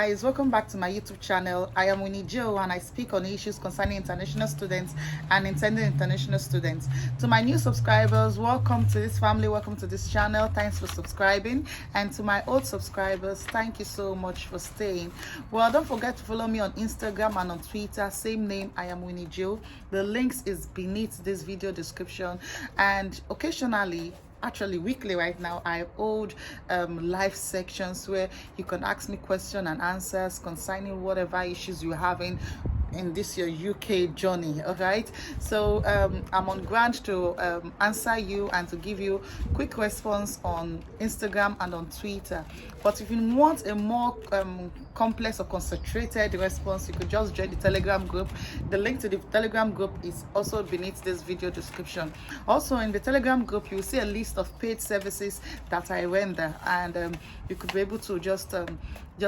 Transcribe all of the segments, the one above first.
guys, welcome back to my YouTube channel. I am Winnie Joe and I speak on issues concerning international students and intended international students. To my new subscribers, welcome to this family, welcome to this channel. Thanks for subscribing. And to my old subscribers, thank you so much for staying. Well, don't forget to follow me on Instagram and on Twitter, same name, I am Winnie Joe. The links is beneath this video description, and occasionally, actually weekly right now, I hold live sections where you can ask me questions and answers concerning whatever issues you're having in this your UK journey. All right, so I'm on ground to answer you and to give you quick response on Instagram and on Twitter. But if you want a more complex or concentrated response, you could just join the Telegram group. The link to the Telegram group is also beneath this video description. Also in the Telegram group, you will see a list of paid services that I render, and you could be able to just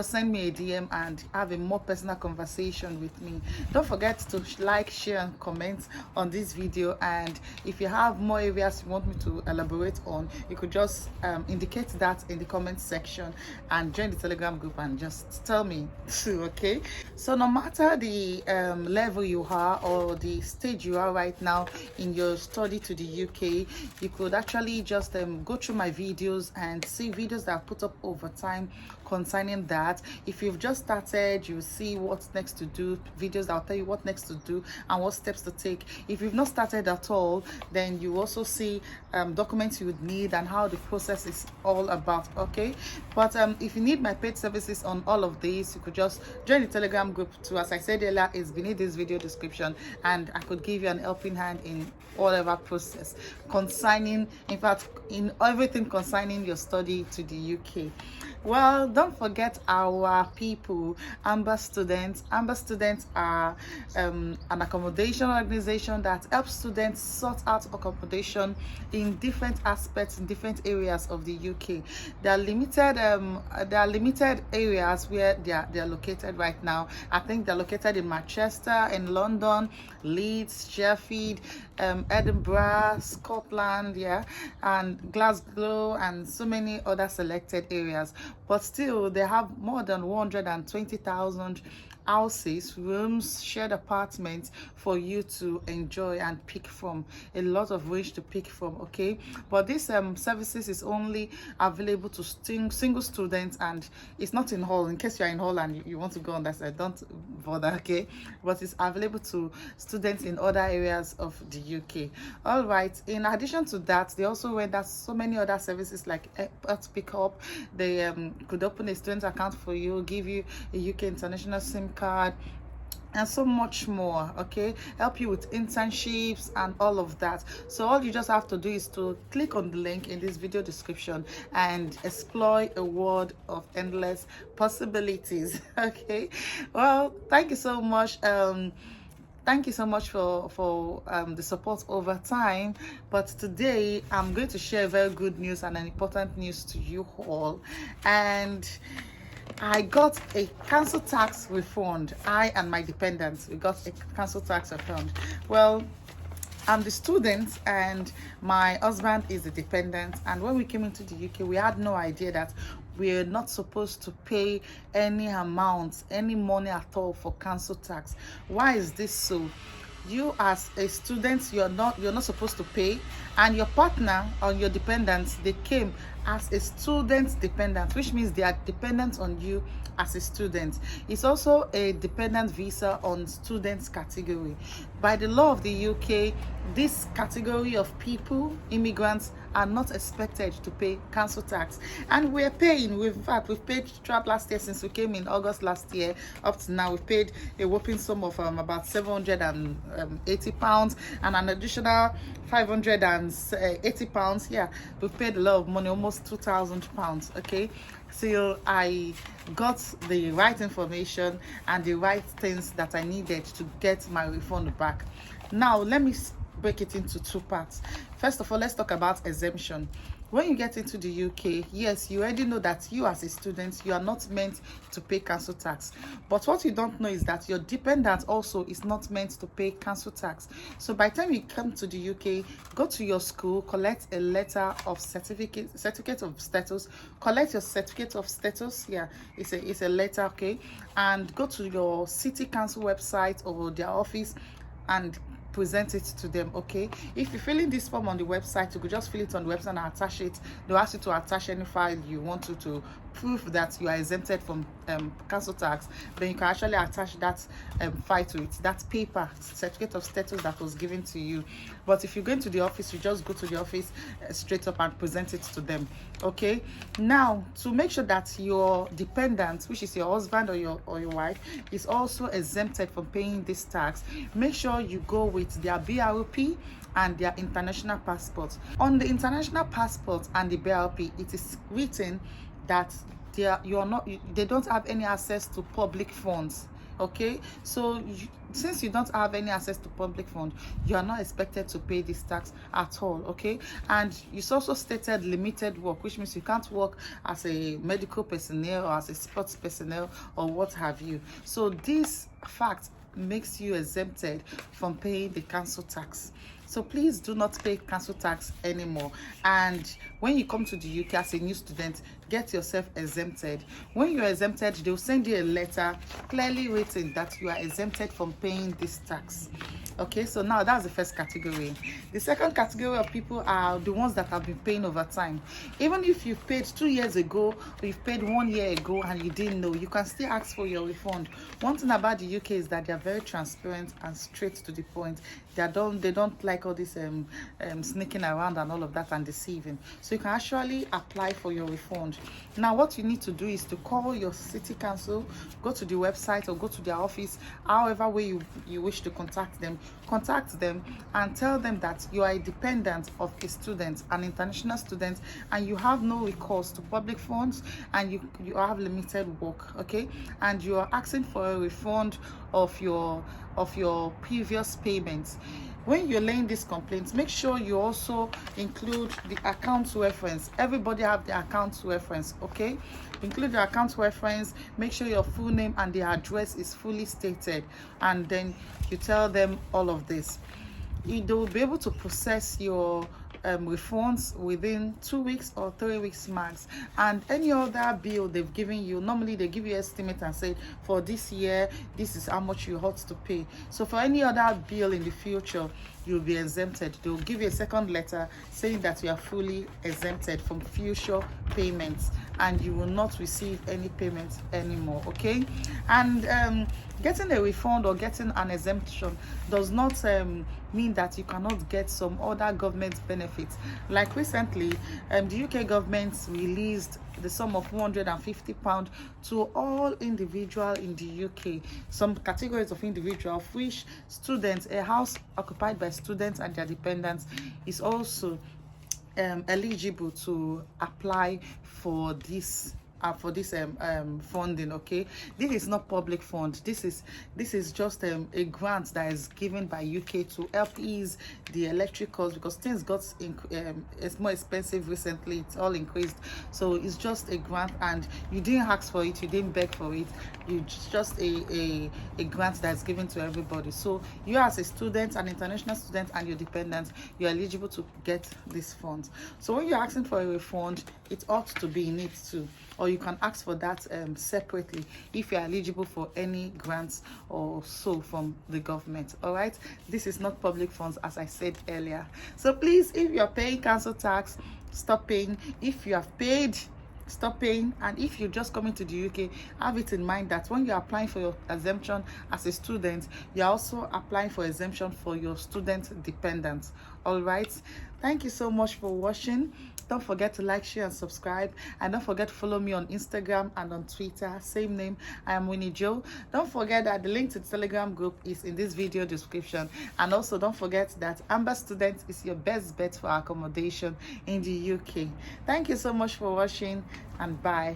send me a DM and have a more personal conversation with me. Don't forget to like, share and comment on this video, and if you have more areas you want me to elaborate on, you could just indicate that in the comment section and join the Telegram group and just tell me too. Okay, so no matter the level you are or the stage you are right now in your study to the UK, you could actually just go through my videos and see videos that I put up over time concerning that. If you've just started, you see what's next to do, videos that'll tell you what next to do and what steps to take. If you've not started at all, then you also see documents you would need and how the process is all about. Okay, but if you need my paid services on all of these, you could just join the Telegram group too. As I said earlier, it's beneath this video description, and I could give you an helping hand in whatever process concerning, in fact, in everything concerning your study to the UK. Well, don't forget our people, Amber Students. Amber Students are an accommodation organization that helps students sort out accommodation in different aspects, in different areas of the UK. There are limited areas where they are located right now. I think they're located in Manchester, in London, Leeds, Sheffield, Edinburgh, Scotland, yeah, and Glasgow, and so many other selected areas. But still, they have more than 120,000 houses, rooms, shared apartments for you to enjoy and pick from. A lot of range to pick from. Okay, but this services is only available to single students, and it's not in hall. In case you're in hall and you want to go on that side, don't bother. Okay, but it's available to students in other areas of the UK. All right, in addition to that, they also render so many other services like airport pickup. They could open a student account for you, give you a UK international SIM card, and so much more. Okay, help you with internships and all of that. So all you just have to do is to click on the link in this video description and explore a world of endless possibilities. Okay, well, thank you so much. Thank you so much for the support over time. But today I'm going to share very good news and an important news to you all. And I got a council tax refund. I and my dependents, we got a council tax refund. Well, I'm the student and my husband is the dependent, and when we came into the UK, we had no idea that we're not supposed to pay any amount, any money at all for council tax. Why is this so? You as a student, you're not supposed to pay, and your partner or your dependents, they came as a student dependent, which means they are dependent on you as a student. It's also a dependent visa on students category. By the law of the UK, this category of people, immigrants, are not expected to pay council tax, and we're paying. In fact, we've paid throughout last year. Since we came in August last year up to now, we paid a whopping sum of about £780 and an additional £580. Yeah, we paid a lot of money, almost £2,000. Okay, so I got the right information and the right things that I needed to get my refund back. Now let me break it into two parts. First of all, let's talk about exemption. when you get into the UK, yes, you already know that you as a student, you are not meant to pay council tax. But what you don't know is that your dependent also is not meant to pay council tax. So by the time you come to the UK, go to your school, collect a letter of certificate of status, collect your certificate of status. Yeah, it's a letter, okay? And go to your city council website or their office and present it to them. Okay, if you're filling this form on the website, you could just fill it on the website and attach it. They'll ask you to attach any file you want to prove that you are exempted from council tax. Then you can actually attach that file to it, that paper certificate of status that was given to you. But if you go into the office, you just go to the office straight up and present it to them. Okay, now to make sure that your dependent, which is your husband or your wife, is also exempted from paying this tax, make sure you go with their BRP and their international passport. On the international passport and the BRP, it is written that they don't have any access to public funds. Okay, so since you don't have any access to public fund, you are not expected to pay this tax at all. Okay, and it's also stated limited work, which means you can't work as a medical personnel or as a sports personnel or what have you. So this fact makes you exempted from paying the council tax. So please do not pay council tax anymore. And when you come to the UK as a new student, get yourself exempted. When you're exempted, they'll send you a letter clearly written that you are exempted from paying this tax. Okay, so now that's the first category. The second category of people are the ones that have been paying over time. Even if you paid 2 years ago or you've paid 1 year ago and you didn't know, you can still ask for your refund. One thing about the UK is that they are very transparent and straight to the point. They don't like all this sneaking around and all of that and deceiving. So you can actually apply for your refund. Now what you need to do is to call your city council, go to the website or go to their office, however way you wish to contact them and tell them that you are a dependent of a student, an international student, and you have no recourse to public funds and you have limited work. Okay, and you are asking for a refund of your previous payments. When you're laying these complaints, make sure you also include the account reference. Everybody have the account reference. Okay, include the account reference, make sure your full name and the address is fully stated, and then you tell them all of this. They will be able to process your refunds within 2 weeks or 3 weeks max. And any other bill they've given you, normally they give you estimate and say for this year this is how much you ought to pay. So for any other bill in the future, you'll be exempted. They'll give you a second letter saying that you are fully exempted from future payments and you will not receive any payments anymore. Okay, and getting a refund or getting an exemption does not mean that you cannot get some other government benefits. Like recently, the UK government released the sum of £150 to all individuals in the UK. Some categories of individual, of which students, a house occupied by students and their dependents, is also eligible to apply for this funding. Okay, this is not public fund. This is just a grant that is given by UK to help ease the electric cost, because things got it's more expensive recently. It's all increased, so it's just a grant and you didn't ask for it, you didn't beg for it. It's just a grant that's given to everybody. So you as a student, an international student, and your dependent, you're eligible to get these funds. So when you're asking for a refund, it ought to be in it too, or you can ask for that separately if you're eligible for any grants or so from the government. All right, this is not public funds, as I said earlier. So please, if you're paying council tax, stop paying. If you have paid, stop paying. And if you're just coming to the UK, have it in mind that when you're applying for your exemption as a student, you're also applying for exemption for your student dependents. All right, thank you so much for watching. Don't forget to like, share, and subscribe. And don't forget to follow me on Instagram and on Twitter. Same name. I am Winnie Jo. Don't forget that the link to the Telegram group is in this video description. And also don't forget that Amber Student is your best bet for accommodation in the UK. Thank you so much for watching, and bye.